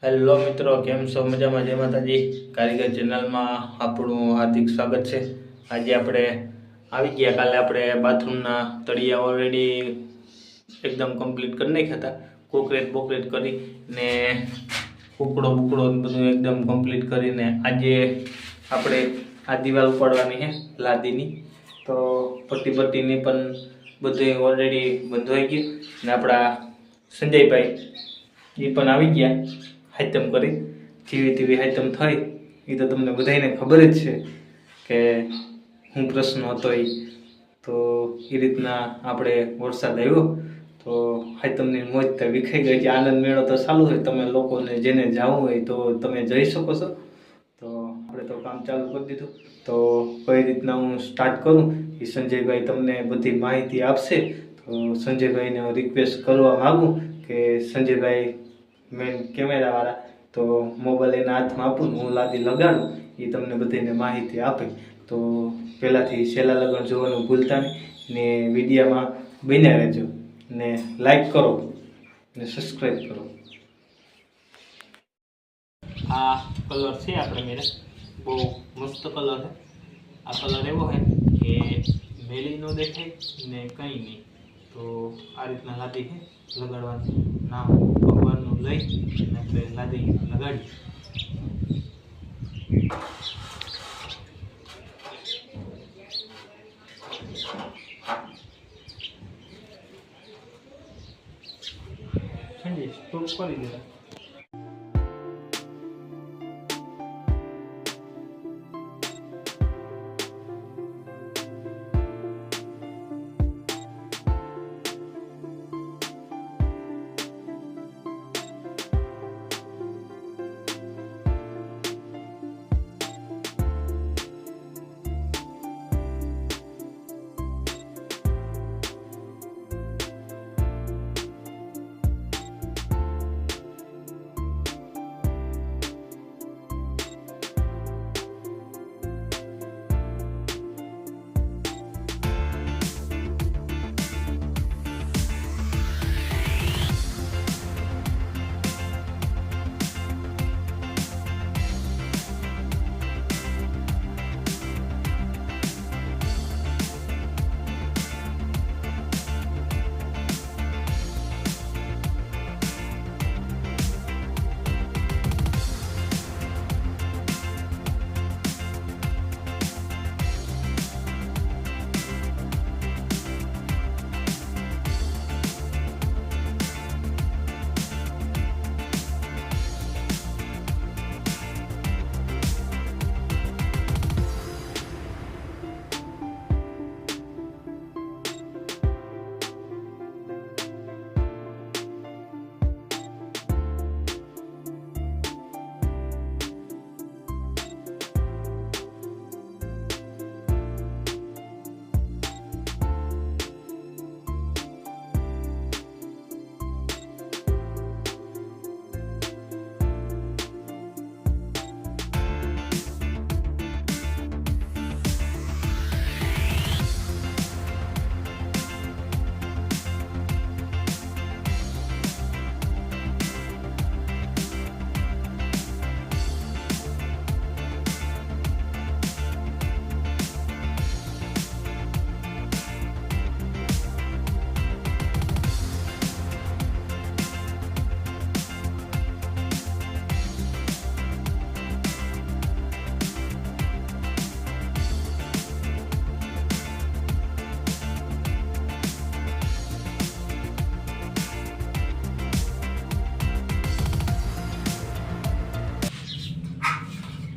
Hello મિત્રો, કેમ છો? મજામાં? જય માતાજી. કારીગર ચેનલમાં આપણું હાર્દિક સ્વાગત છે. આજે આપણે આવી ગયા. કાલે આપણે બાથરૂમના તળિયા ઓલરેડી એકદમ કમ્પ્લીટ કરી નાખ્યા હતા. કોકરેટ બોકરેટ કરી ને કુકડો બુકડો બધું એકદમ કમ્પ્લીટ કરીને આજે આપણે આ દિવાલ ઉપાડવાની છે લાદીની. તો પટ્ટી પટ્ટીની પણ બધું ઓલરેડી બંધાઈ ગયું ને આપણા સંજયભાઈ એ પણ આવી ગયા હાઈતમ કરી. જેવી તેવી હાઈતમ થઈ એ તો તમને બધાને ખબર જ છે કે શું પ્રશ્ન હતો એ. તો એ રીતના આપણે વરસાદ આવ્યો તો હાઈતમની મોજ તો વિખાઈ ગઈ. આનંદ મેળો તો ચાલુ હોય, તમે લોકોને જેને જવું હોય તો તમે જઈ શકો છો. તો આપણે તો કામ ચાલુ કરી દીધું. તો કઈ રીતના હું સ્ટાર્ટ કરું એ સંજયભાઈ તમને બધી માહિતી આપશે. તો સંજયભાઈને હું રિક્વેસ્ટ કરવા માગું કે સંજયભાઈ મેન કેમેરાવાળા તો મોબાઈલ એના હાથમાં આપું, હું લાદી લગાડું, એ તમને બધાને માહિતી આપે. તો પહેલાંથી છેલ્લા લગન જોવાનું ભૂલતા નહીં ને વિડીયોમાં બન્યા રહેજો ને લાઈક કરો ને સબસ્ક્રાઈબ કરો. આ કલર છે આપણે મેરે બહુ મસ્ત કલર છે. આ કલર એવો છે કે મેલી ન દેખાય ને કંઈ નહીં. તો આ રીતના લાદી છે લગાડવાની. નામ ભગવાનનું લઈ અને આપણે લાદી લગાડી. સ્ટોપ કરી દેવા.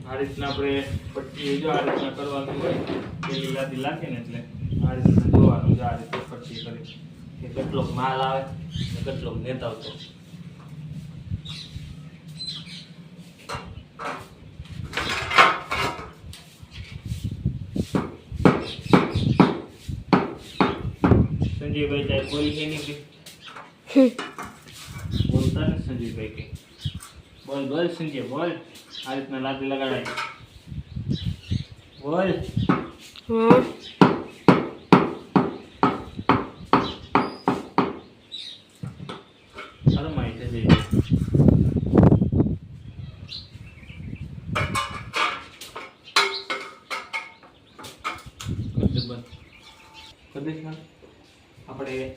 આ રીતના આપણે પટ્ટી જો આ રીતના કરવાનું હોય પેલી લાદી લાખીને એટલે આ રીતના જોવાનું. આ રીતે પટ્ટી કરી કે કેટલોક માલ આવે ને કેટલોક નેતા આવતો. સંજયભાઈ ત્યાં બોલી કે નહીં બોલતા ને સંજયભાઈ કે બોલ બોલ સંજય બોલ. આ રીતના લાદી લગાડાય. બોલ. શરમાઈ છે.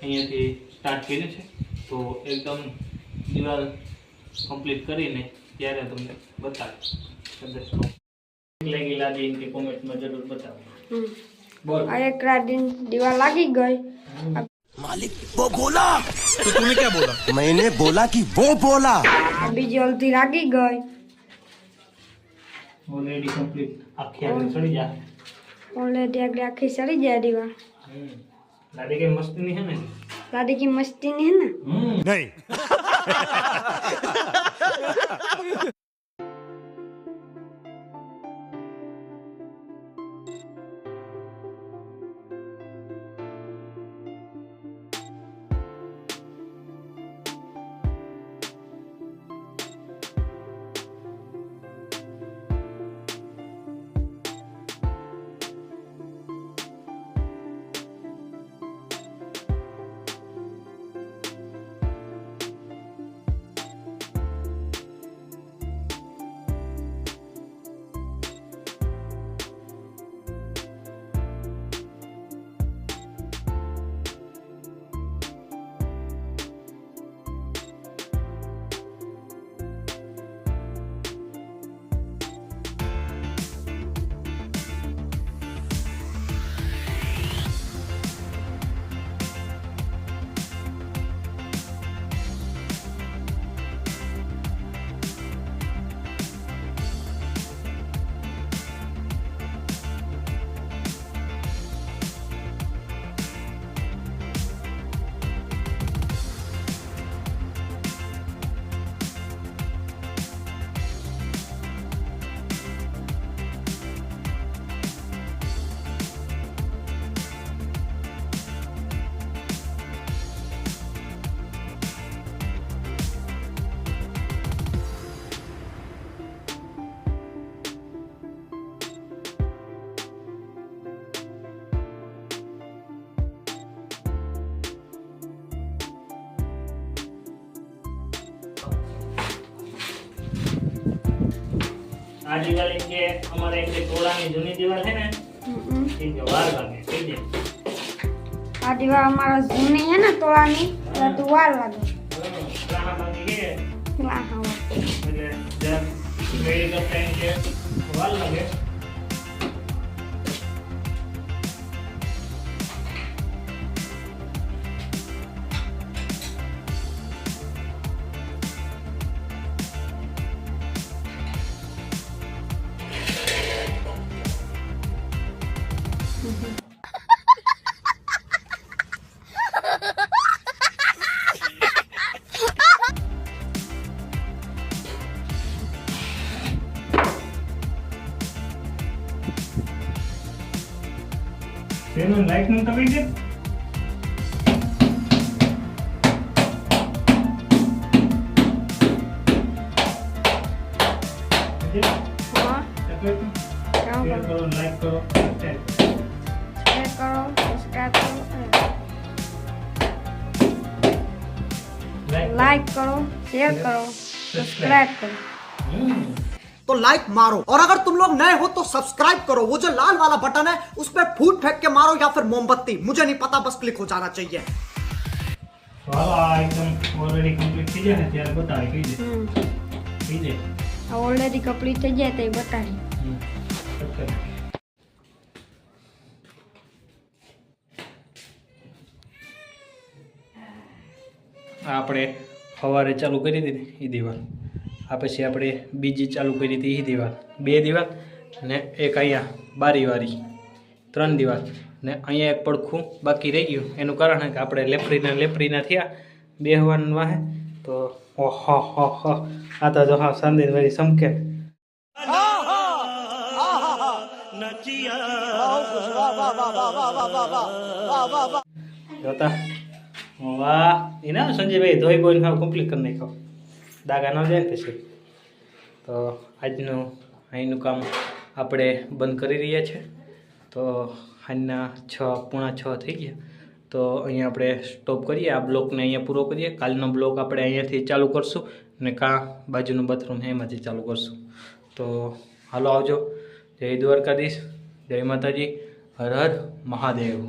અહીંયાથી સ્ટાર્ટ કર્યું છે. તો એકદમ દિવાલ કમ્પ્લીટ કરીને ત્યારે તમને બતાવીશ. કદાચ લાગી લાદી કે કોમેન્ટમાં જરૂર બતાવો. બોલ. આ એક રાત દીવાલ લાગી ગઈ. मालिक वो बोला तो तूने क्या बोला? मैंने बोला कि वो बोला. બીજી અડધી લાગી ગઈ. ઓલરેડી કમ્પ્લીટ આખી આગળ ચડી જા. ઓલરેડી આગળ આખી ચડી જાય દીવાલ. લાદી કે મસ્તી નહીં હે ને? લાદી की मस्ती नहीं है ना? नहीं. આ દિવાલ કે અમારે એક ટોળાની જૂની દિવાલ છે ને એ વાર લાગે છે જે આ દીવાલ અમારા જૂની है ना તોળાની તો વાર લાગે. રાહ માંગી કે હા હા એટલે જરા મેડી કરતા એમ કે વાર લાગે. તેનું લાઈટ નું કમી છે. હા શેર કરો, લાઈક કરો, શેર કરો, સબસ્ક્રાઇબ કરો, લાઈક કરો, શેર કરો, सब्सक्राइब करो. तो लाइक मारो और अगर तुम लोग नए हो तो सब्सक्राइब करो. वो जो लाल वाला बटन है उस पर फूट फेंक के मारो या फिर मोमबत्ती, मुझे नहीं पता, बस क्लिक हो जाना चाहिए. વાહ એકદમ ઓલરેડી કમ્પ્લીટ થઈ જાય ને ત્યારે બતાવી કઈ દે કઈ દે ઓલરેડી કમ્પ્લીટ થઈ જાય તો એ બતાવી. આપણે સવારે ચાલુ કરી હતી એ દિવાલ, આ પછી આપણે બીજી ચાલુ કરી હતી એ દિવાલ, 2 દિવાલ ને એક અહીંયા બારીવાળી 3 દિવાલ ને અહીંયા એક પડખું બાકી રહી ગયું. એનું કારણ છે કે આપણે લેપરીના થયા બેહવાનું વાહે તો ઓહો હો હો આ તો જો હા સાંદી વાળી સમકે જોતા વાહ એના સંજયભાઈ ધોઈ બોઈને હા કમ્પ્લીટ કરી નાખ્યો, દાગા ન જાય ને પછી. તો આજનું અહીંનું કામ આપણે બંધ કરી રહ્યા છીએ. તો આજના 6:45 થઈ ગયા. તો અહીંયા આપણે સ્ટોપ કરીએ, આ બ્લોકને અહીંયા પૂરો કરીએ. કાલનો બ્લોક આપણે અહીંયાથી ચાલુ કરશું ને બાજુનું બાથરૂમ એમાંથી ચાલુ કરશું. તો હાલો આવજો. જય દ્વારકાધીશ, જય માતાજી, હર હર મહાદેવ.